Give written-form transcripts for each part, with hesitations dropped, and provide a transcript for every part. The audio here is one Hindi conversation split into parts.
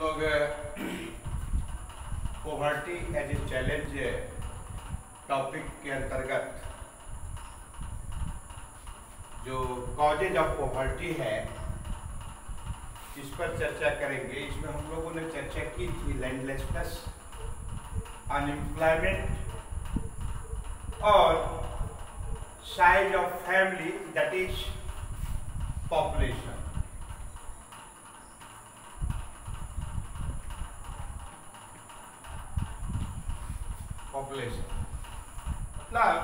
लोग poverty as a challenge topic के अंतर्गत जो कॉजेज ऑफ पॉवर्टी है इस पर चर्चा करेंगे। इसमें हम लोगों ने चर्चा की थी लैंडलेसनेस, अनएम्प्लॉयमेंट और size of family, that is population. मतलब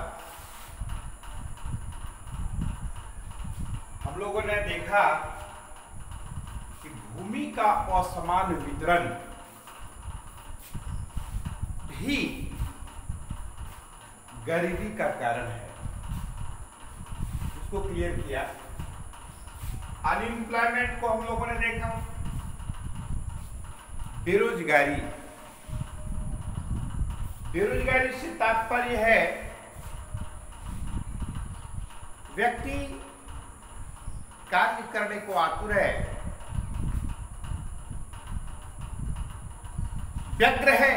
हम लोगों ने देखा कि भूमि का असमान वितरण भी गरीबी का कारण है, उसको क्लियर किया। अनएम्प्लॉयमेंट को हम लोगों ने देखा, बेरोजगारी। बेरोजगारी से तात्पर्य है व्यक्ति कार्य करने को आतुर है, व्यग्र है,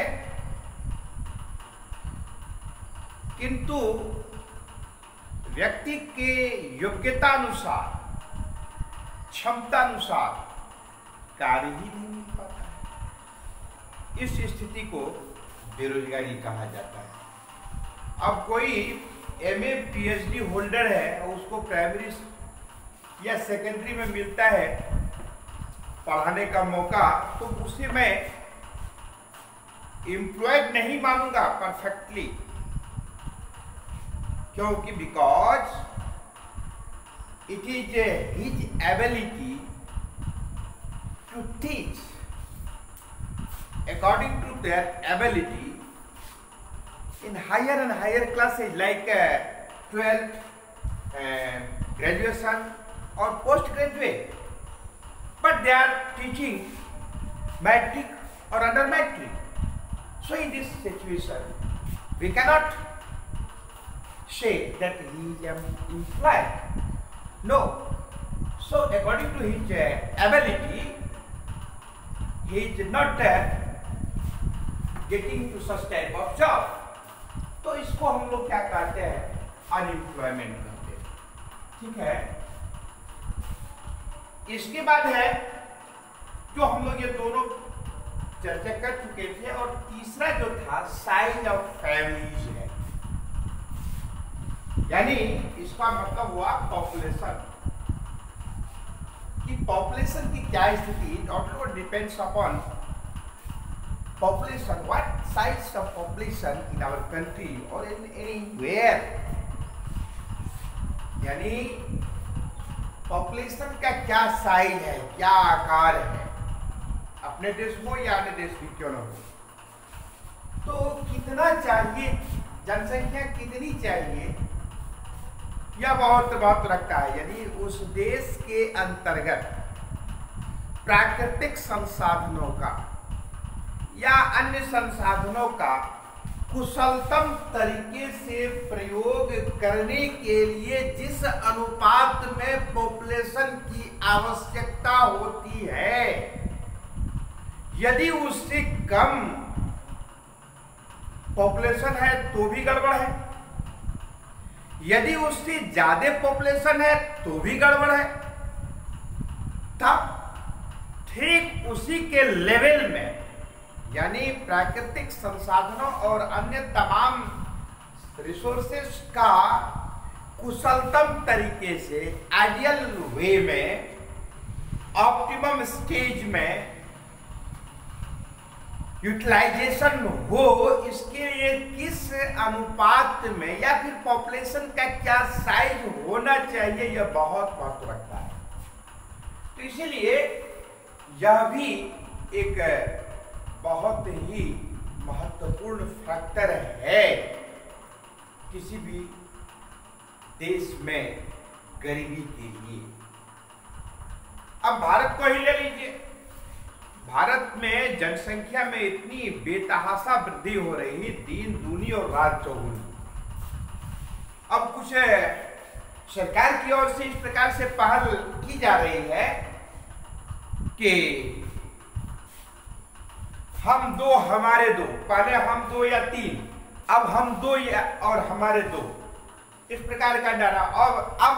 किंतु व्यक्ति के योग्यता अनुसार, क्षमता अनुसार कार्य ही नहीं मिल पाता है। इस स्थिति को बेरोजगारी कहा जाता है। अब कोई एमए पीएचडी होल्डर है और उसको प्राइमरी या सेकेंडरी में मिलता है पढ़ाने का मौका, तो उसे मैं एम्प्लॉयड नहीं मानूंगा परफेक्टली, क्योंकि because it is his ability to teach according to their ability in higher and higher classes like 12th, graduation or postgraduate, but they are teaching matric or under matric. So in this situation we cannot say that he is employed. No. So according to his ability he is not getting to such type of job. तो इसको हम लोग क्या कहते हैं? अनएम्प्लॉयमेंट कहते हैं। ठीक है। इसके बाद है जो हम लोग ये दोनों चर्चा कर चुके थे, और तीसरा जो था साइज ऑफ फैमिलीज है, यानी इसका मतलब हुआ पॉपुलेशन। कि पॉपुलेशन की क्या स्थिति, not depends upon population, what size of population in our country or in anywhere, यानी पॉपुलेशन का क्या साइज है, क्या आकार है, अपने देश में या अन्य देश में क्यों न हो, तो कितना चाहिए, जनसंख्या कितनी चाहिए, यह बहुत बहुत रखता है। यानी उस देश के अंतर्गत प्राकृतिक संसाधनों का या अन्य संसाधनों का कुशलतम तरीके से प्रयोग करने के लिए जिस अनुपात में पॉपुलेशन की आवश्यकता होती है, यदि उससे कम पॉपुलेशन है तो भी गड़बड़ है, यदि उससे ज्यादा पॉपुलेशन है तो भी गड़बड़ है। तब ठीक उसी के लेवल में, यानी प्राकृतिक संसाधनों और अन्य तमाम रिसोर्सेस का कुशलतम तरीके से, आइडियल वे में, ऑप्टिमम स्टेज में यूटिलाइजेशन हो, इसके लिए किस अनुपात में या फिर पॉपुलेशन का क्या साइज होना चाहिए, यह बहुत महत्व रखता है। तो इसीलिए यह भी एक बहुत ही महत्वपूर्ण फैक्टर है किसी भी देश में गरीबी के लिए। अब भारत को ही ले लीजिए। भारत में जनसंख्या में इतनी बेतहाशा वृद्धि हो रही, दिन दूनी और रात चौगुनी। अब कुछ सरकार की ओर से इस प्रकार से पहल की जा रही है कि हम दो हमारे दो, पहले हम दो या तीन, अब हम दो या और हमारे दो, इस प्रकार का डाला। अब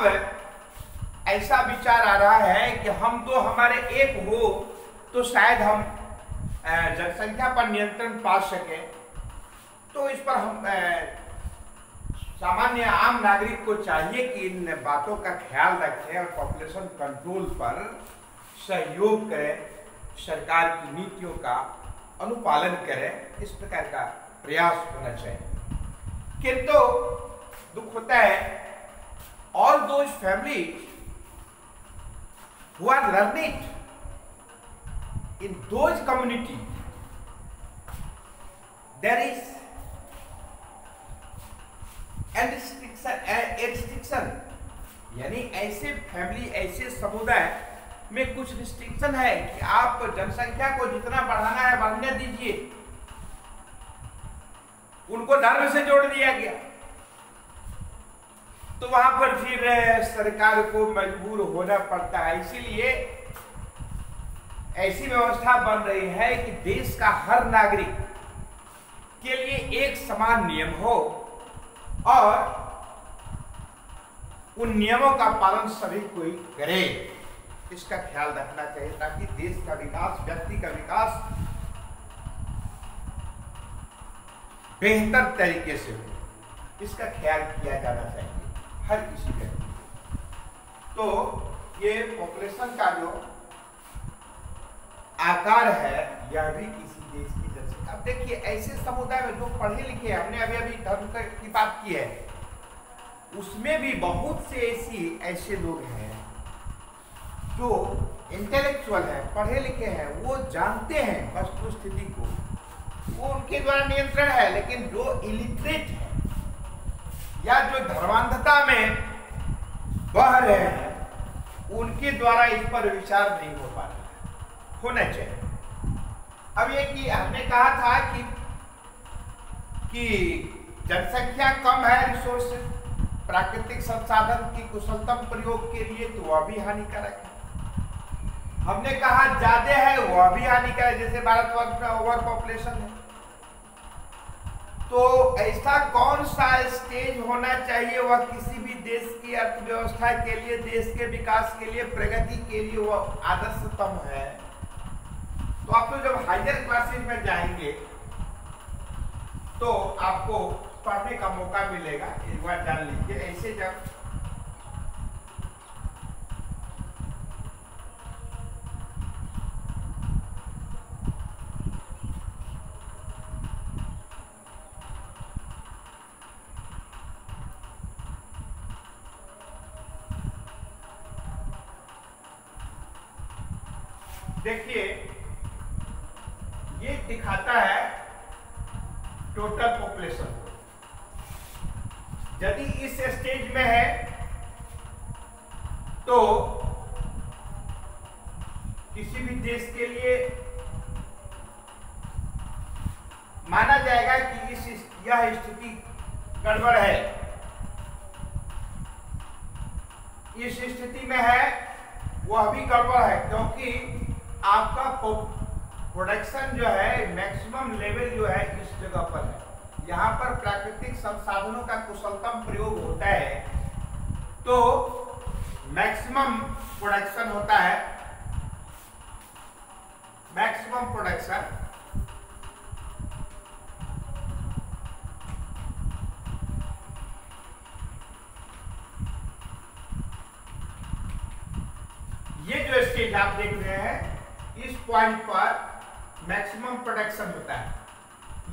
ऐसा विचार आ रहा है कि हम दो हमारे एक हो तो शायद हम जनसंख्या पर नियंत्रण पा सके। तो इस पर हम सामान्य आम नागरिक को चाहिए कि इन बातों का ख्याल रखें और पॉपुलेशन कंट्रोल पर सहयोग करें, सरकार की नीतियों का अनुपालन करें, इस प्रकार का प्रयास होना चाहिए। किंतु दुख होता है, all those family who are learned in those community, there is a restriction, यानी ऐसे फैमिली, ऐसे समुदाय में कुछ रिस्ट्रिक्शन है कि आप जनसंख्या को जितना बढ़ाना है बढ़ने दीजिए। उनको धर्म से जोड़ दिया गया, तो वहां पर फिर सरकार को मजबूर होना पड़ता है। इसीलिए ऐसी व्यवस्था बन रही है कि देश का हर नागरिक के लिए एक समान नियम हो और उन नियमों का पालन सभी कोई करे, इसका ख्याल रखना चाहिए, ताकि देश का विकास, व्यक्ति का विकास बेहतर तरीके से हो, इसका ख्याल किया जाना चाहिए हर किसी व्यक्ति। तो ये पॉपुलेशन का जो आकार है, यह भी किसी देश की जनसंख्या। अब देखिए, ऐसे समुदाय में जो पढ़े लिखे हैं, हमने अभी अभी धर्म की बात की है, उसमें भी बहुत से ऐसे लोग हैं जो इंटेलेक्चुअल हैं, पढ़े लिखे हैं, वो जानते हैं वस्तु स्थिति को, वो उनके द्वारा नियंत्रण है। लेकिन जो इलिटरेट है या जो धर्मांधता में बह रहे हैं, उनके द्वारा इस पर विचार नहीं हो पा रहा है, होना चाहिए। अब ये कि हमने कहा था कि जनसंख्या कम है, रिसोर्स प्राकृतिक संसाधन की कुशलतम प्रयोग के लिए, तो वह भी हानिकारक है। हमने कहा ज्यादा है, वह भी हानिकारक, जैसे भारतवर्ष में ओवर पॉपुलेशन है। तो ऐसा कौन सा स्टेज होना चाहिए, वह किसी भी देश की अर्थव्यवस्था के लिए, देश के विकास के लिए, प्रगति के लिए वह आदर्शतम है। तो आप लोग जब हायर क्लासेज में जाएंगे तो आपको पढ़ने का मौका मिलेगा, एक बार जान लीजिए। ऐसे जब देखिए, ये दिखाता है टोटल पॉपुलेशन। यदि इस स्टेज में है तो किसी भी देश के लिए माना जाएगा कि यह स्थिति गड़बड़ है। इस स्थिति में है, वह भी गड़बड़ है, क्योंकि आपका प्रोडक्शन जो है, मैक्सिमम लेवल जो है इस जगह पर है। यहाँ पर प्राकृतिक संसाधनों का कुशलतम प्रयोग होता है, तो मैक्सिमम प्रोडक्शन होता है। मैक्सिमम प्रोडक्शन ये जो स्टेज आप देख रहे हैं, इस पॉइंट पर मैक्सिमम प्रोडक्शन होता है।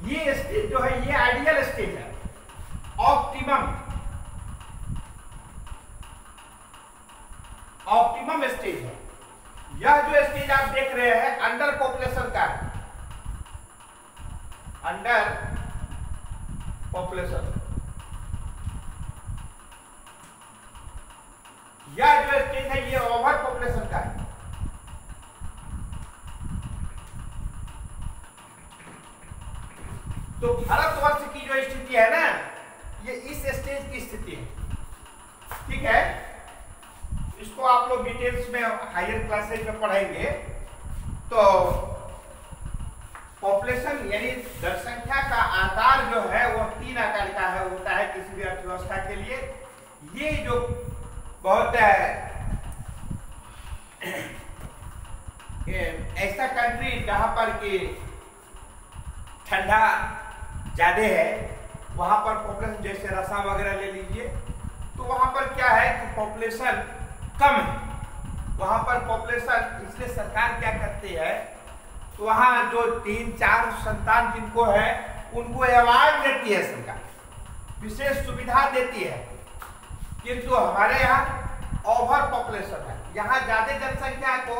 ये स्टेज जो है, ये आइडियल स्टेज है, ऑप्टिमम स्टेज है। यह जो स्टेज आप देख रहे हैं अंडर पॉपुलेशन का है, अंडर पॉपुलेशन। यह जो स्टेज है, ये ओवर पॉपुलेशन का है। तो भारतवर्ष की जो स्थिति है ना, ये इस स्टेज की स्थिति है। ठीक है, इसको आप लोग डिटेल्स में हायर क्लासेज में पढ़ेंगे। तो पॉपुलेशन यानी जनसंख्या का आकार जो है वो 3 आकार का है, होता है किसी भी अर्थव्यवस्था के लिए। ये जो बहुत ऐसा कंट्री जहां पर कि ठंडा ज्यादा है, वहां पर पॉपुलेशन, जैसे असम वगैरह ले लीजिए, तो वहां पर क्या है कि पॉपुलेशन कम है। वहां पर पॉपुलेशन, इसलिए सरकार क्या करती है, तो वहां जो 3-4 संतान जिनको है उनको अवार्ड देती है सरकार, विशेष सुविधा देती है। किंतु हमारे यहाँ ओवर पॉपुलेशन है, यहाँ ज्यादा जनसंख्या को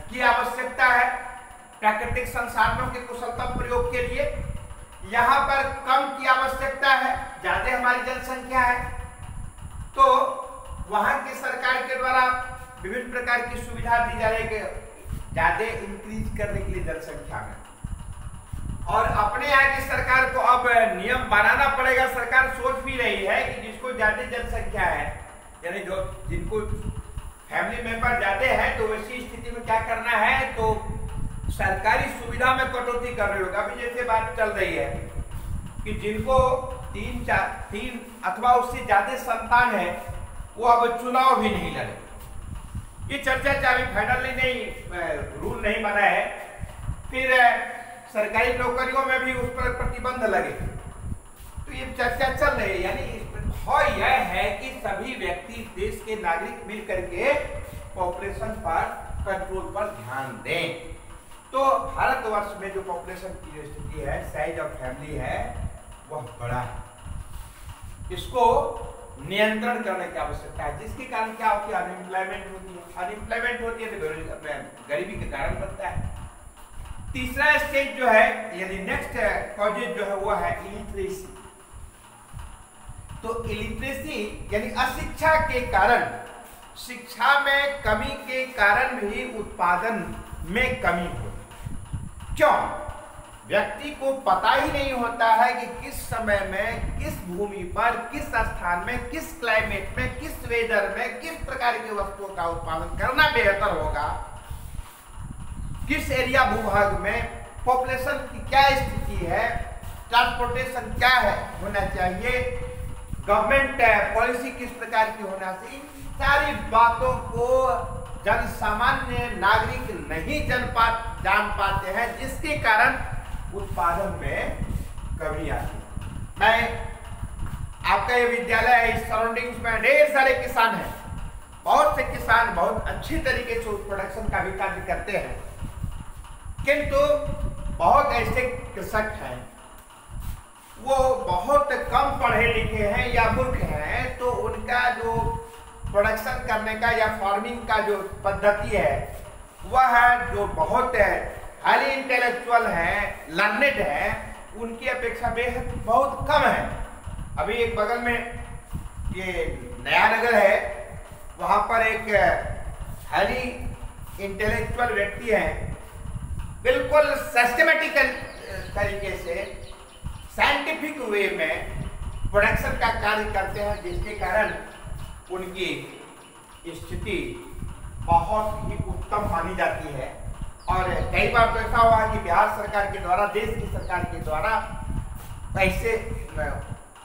की आवश्यकता है प्राकृतिक संसाधनों के कुशलतम प्रयोग के लिए। यहाँ पर कम की आवश्यकता है, ज्यादा हमारी जनसंख्या है, तो वहां की सरकार के द्वारा विभिन्न प्रकार की सुविधा दी जा रही है ज्यादा इंक्रीज करने के लिए जनसंख्या में। और अपने यहाँ की सरकार को अब नियम बनाना पड़ेगा। सरकार सोच भी रही है कि जिसको ज्यादा जनसंख्या है, यानी जो जिनको फैमिली मेंबर ज्यादा है, तो वैसी स्थिति में क्या करना है, तो सरकारी सुविधा में कटौती कर रहे होगा। अभी जैसे बात चल रही है कि जिनको 3 अथवा उससे ज्यादा संतान है, वो अब चुनाव भी नहीं लड़े। ये चर्चा अभी फाइनली नहीं, रूल नहीं बना है। फिर सरकारी नौकरियों में भी उस पर प्रतिबंध लगे, तो ये चर्चा चल रही है। यानी यह है कि सभी व्यक्ति, देश के नागरिक मिल करके पॉपुलेशन पर कंट्रोल पर ध्यान दें। तो भारतवर्ष में जो पॉपुलेशन की जो स्थिति है, साइज ऑफ फैमिली है, वह बड़ा है। इसको नियंत्रण करने की आवश्यकता है, जिसके कारण क्या होती है, अनएम्प्लॉयमेंट होती है। अनएम्प्लॉयमेंट होती है तो गरीबी के कारण बनता है। तीसरा स्टेज जो है, यानी नेक्स्ट कॉजेज जो है वो है इलिटरेसी। तो इलिटरेसी यानी अशिक्षा के कारण, शिक्षा में कमी के कारण भी उत्पादन में कमी होती है। क्यों? व्यक्ति को पता ही नहीं होता है कि किस समय में, किस भूमि पर, किस स्थान में, किस क्लाइमेट में, किस वेदर में, किस प्रकार की वस्तुओं का उत्पादन करना बेहतर होगा, किस एरिया भूभाग में पॉपुलेशन की क्या स्थिति है, ट्रांसपोर्टेशन क्या है होना चाहिए, गवर्नमेंट पॉलिसी किस प्रकार की होना चाहिए, इन सारी बातों को जन सामान्य नागरिक नहीं जान पाते हैं, जिसके कारण उत्पादन में कमी आती है। मैं आपका ये विद्यालय है, इस सराउंडिंग्स में ढेर सारे किसान हैं, बहुत से किसान बहुत अच्छी तरीके से प्रोडक्शन का भी कार्य करते हैं, किंतु बहुत ऐसे कृषक हैं वो बहुत कम पढ़े लिखे हैं या मूर्ख हैं, तो उनका जो प्रोडक्शन करने का या फार्मिंग का जो पद्धति है वह जो बहुत हाईली इंटेलेक्चुअल है, लर्नेड है, उनकी अपेक्षा बेहद बहुत कम है। अभी एक बगल में ये नया नगर है, वहां पर एक हाईली इंटेलेक्चुअल व्यक्ति है, बिल्कुल सिस्टमेटिकल तरीके से साइंटिफिक वे में प्रोडक्शन का कार्य करते हैं, जिसके कारण उनकी स्थिति बहुत ही उत्तम मानी जाती है। और कई बार तो ऐसा हुआ कि बिहार सरकार के द्वारा, देश की सरकार के द्वारा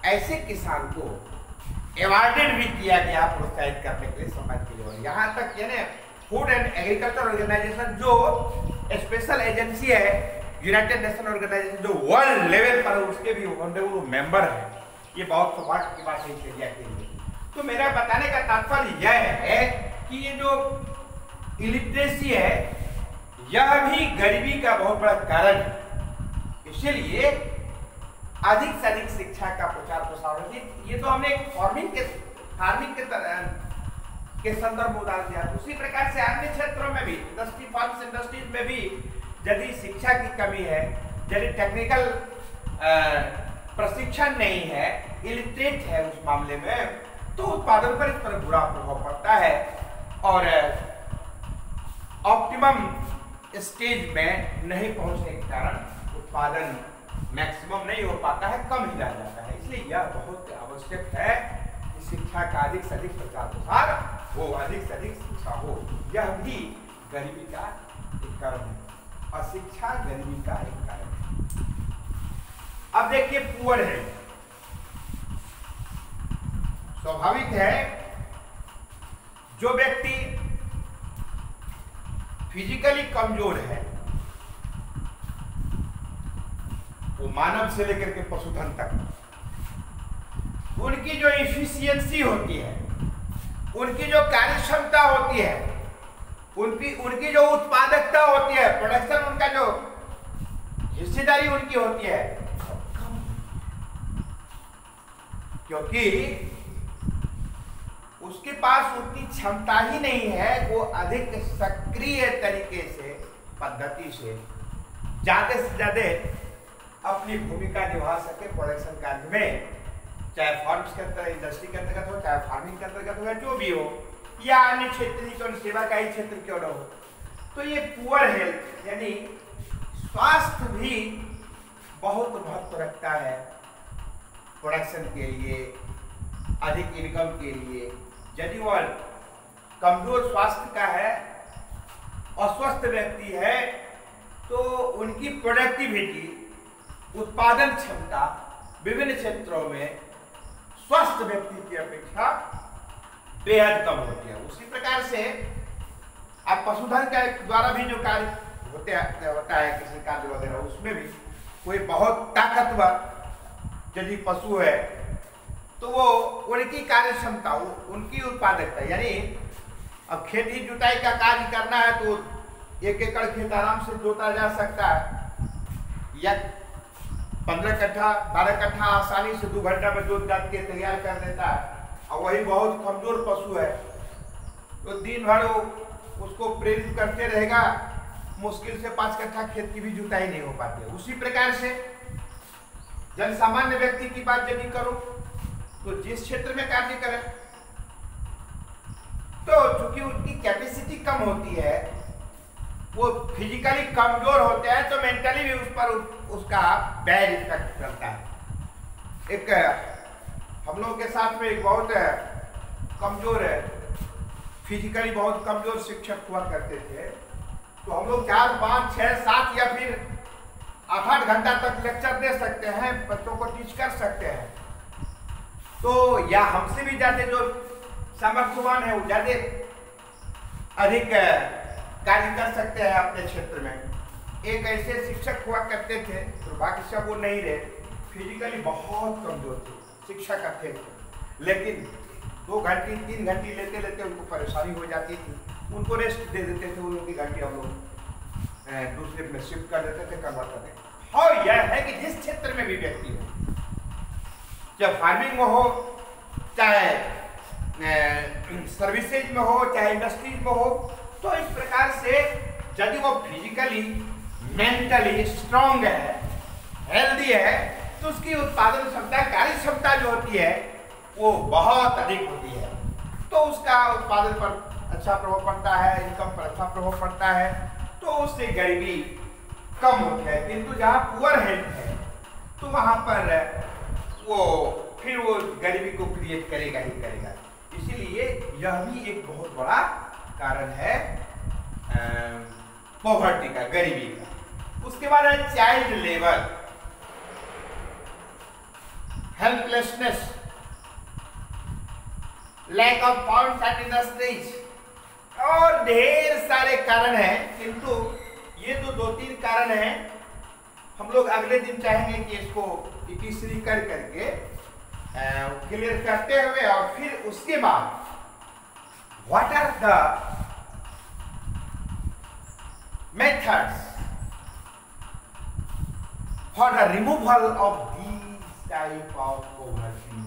ऐसे किसान को अवार्डेड भी किया गया प्रोत्साहित करने के लिए, समाज के लिए। यहाँ तक यानी फूड एंड एग्रीकल्चर ऑर्गेनाइजेशन जो स्पेशल एजेंसी है, यूनाइटेड नेशन ऑर्गेनाइजेशन जो वर्ल्ड लेवल पर, उसके भी वो मेंबर है। ये बहुत सौभाग्य की बात है इस एरिया के लिए। तो मेरा बताने का तात्पर्य यह है कि ये जो इलिटरेसी है, यह भी गरीबी का बहुत बड़ा कारण है। इसीलिए अधिक से अधिक शिक्षा का प्रचार प्रसार। ये तो हमने फार्मिंग के संदर्भ में उदाहरण दिया। उसी प्रकार से अन्य क्षेत्रों में भी, इंडस्ट्री, फार्म्स इंडस्ट्रीज में भी यदि शिक्षा की कमी है, यदि टेक्निकल प्रशिक्षण नहीं है, इलिटरेट है उस मामले में, तो उत्पादन पर इस पर बुरा प्रभाव पड़ता है और ऑप्टिमम स्टेज में नहीं पहुंचने के कारण उत्पादन मैक्सिमम नहीं हो पाता है, कम ही रह जाता है। इसलिए यह बहुत आवश्यक है कि शिक्षा का अधिक से अधिक प्रचार प्रसार हो, अधिक से अधिक शिक्षा हो। यह भी गरीबी का एक कारण है। अशिक्षा गरीबी का एक कारण है। अब देखिए पुअर है, स्वाभाविक है जो व्यक्ति फिजिकली कमजोर है वो मानव से लेकर के पशुधन तक उनकी जो एफिशिएंसी होती है, उनकी जो कार्य क्षमता होती है, उनकी जो उत्पादकता होती है, प्रोडक्शन, उनका जो हिस्सेदारी उनकी होती है, क्योंकि उसके पास उतनी क्षमता ही नहीं है वो अधिक सक्रिय तरीके से, पद्धति से ज्यादा से ज्यादा अपनी भूमिका निभा सके प्रोडक्शन कार्य में, चाहे फार्म्स के अंतर्गत, इंडस्ट्री के अंतर्गत हो, चाहे फार्मिंग के अंतर्गत हो, जो भी हो, या अन्य क्षेत्र ही क्यों, सेवा का ही क्षेत्र क्यों न हो। तो ये पुअर हेल्थ यानी स्वास्थ्य भी बहुत महत्व रखता है प्रोडक्शन के लिए, अधिक इनकम के लिए। यदि वह कमजोर स्वास्थ्य का है, अस्वस्थ व्यक्ति है, तो उनकी प्रोडक्टिविटी, उत्पादन क्षमता विभिन्न क्षेत्रों में स्वस्थ व्यक्ति की अपेक्षा बेहद कम होती है। उसी प्रकार से अब पशुधन के द्वारा भी जो कार्य होता है किसी कार्य वगैरह, उसमें भी कोई बहुत ताकतवर यदि पशु है तो वो उनकी कार्य क्षमता, उनकी उत्पादकता, यानी अब खेती जुताई का कार्य करना है तो 1 एकड़ खेत आराम से जोता जा सकता है, या 15 कट्ठा 12 कट्ठा आसानी से 2 घंटा में जोत जात के तैयार कर देता है। और वही बहुत कमजोर पशु है तो दिन भर उसको प्रेरित करते रहेगा, मुश्किल से 5 कट्ठा खेत की भी जुताई नहीं हो पाती है। उसी प्रकार से जन सामान्य व्यक्ति की बात यदि करो तो जिस क्षेत्र में कार्य करें, तो चूंकि उनकी कैपेसिटी कम होती है, वो फिजिकली कमजोर होते हैं, तो मेंटली भी उस पर उसका बैड इफेक्ट करता है। एक हम लोगों के साथ में एक बहुत कमजोर फिजिकली बहुत कमजोर शिक्षक हुआ करते थे, तो हम लोग 4, 5, 6, 7 या फिर 8-8 घंटा तक लेक्चर दे सकते हैं, बच्चों को टीच कर सकते हैं। तो या हमसे भी ज्यादा जो सामर्थ्यवान है वो ज्यादा अधिक कार्य कर सकते हैं अपने क्षेत्र में। एक ऐसे शिक्षक हुआ करते थे, दुर्भाग्य से वो नहीं रहे, फिजिकली बहुत कमजोर थे, शिक्षक थे, लेकिन 2 घंटे 3 घंटे लेते लेते उनको परेशानी हो जाती थी, उनको रेस्ट दे देते थे, उनकी घंटे हम लोग दूसरे में शिफ्ट कर देते थे, कन्वर्ट कर देते। और यह है कि जिस क्षेत्र में भी व्यक्ति हो, चाहे फार्मिंग में हो, चाहे सर्विसेज में हो, चाहे इंडस्ट्रीज में हो, तो इस प्रकार से यदि वो फिजिकली मेंटली स्ट्रांग है, हेल्दी है, तो उसकी उत्पादन क्षमता, कार्य क्षमता जो होती है वो बहुत अधिक होती है, तो उसका उत्पादन पर अच्छा प्रभाव पड़ता है, इनकम पर अच्छा प्रभाव पड़ता है, तो उससे गरीबी कम होती है। किंतु जहाँ पुअर हेल्थ है तो वहां पर वो फिर वो गरीबी को क्रिएट करेगा ही करेगा। इसीलिए यह भी एक बहुत बड़ा कारण है पॉवर्टी का, गरीबी का। उसके बाद है child labour, helplessness, lack of funds and industries, और ढेर सारे कारण हैं, किंतु ये तो 2-3 कारण हैं। हम लोग अगले दिन चाहेंगे कि इसको इतिश्री कर करके क्लियर करते हुए, और फिर उसके बाद what are the methods for the removal of these type of poverty.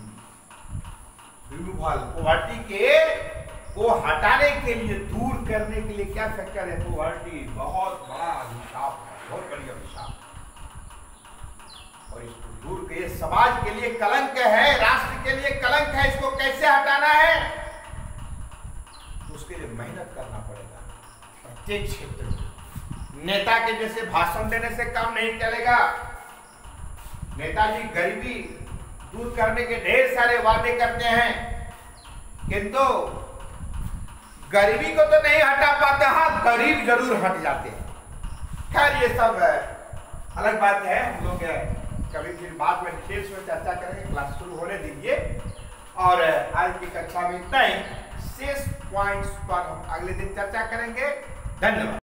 Removal, poverty को हटाने के लिए, दूर करने के लिए क्या फैक्टर है? पॉवर्टी बहुत बड़ा अभिशाप है, बहुत बड़ी अभिशाप, और इसको दूर के समाज के लिए कलंक है, राष्ट्र के लिए कलंक है। इसको कैसे हटाना है? उसके लिए मेहनत करना पड़ेगा प्रत्येक क्षेत्र में। नेता के जैसे भाषण देने से काम नहीं चलेगा। नेताजी गरीबी दूर करने के ढेर सारे वादे करते हैं, किंतु गरीबी को तो नहीं हटा पाते। हाँ, गरीब जरूर हट जाते हैं, खैर ये सब अलग बात है, हम लोग कभी फिर बाद में डिटेल्स में चर्चा करेंगे। क्लास शुरू होने दीजिए और आज की कक्षा में इतना ही। शेष पॉइंट्स पर हम अगले दिन चर्चा करेंगे। धन्यवाद।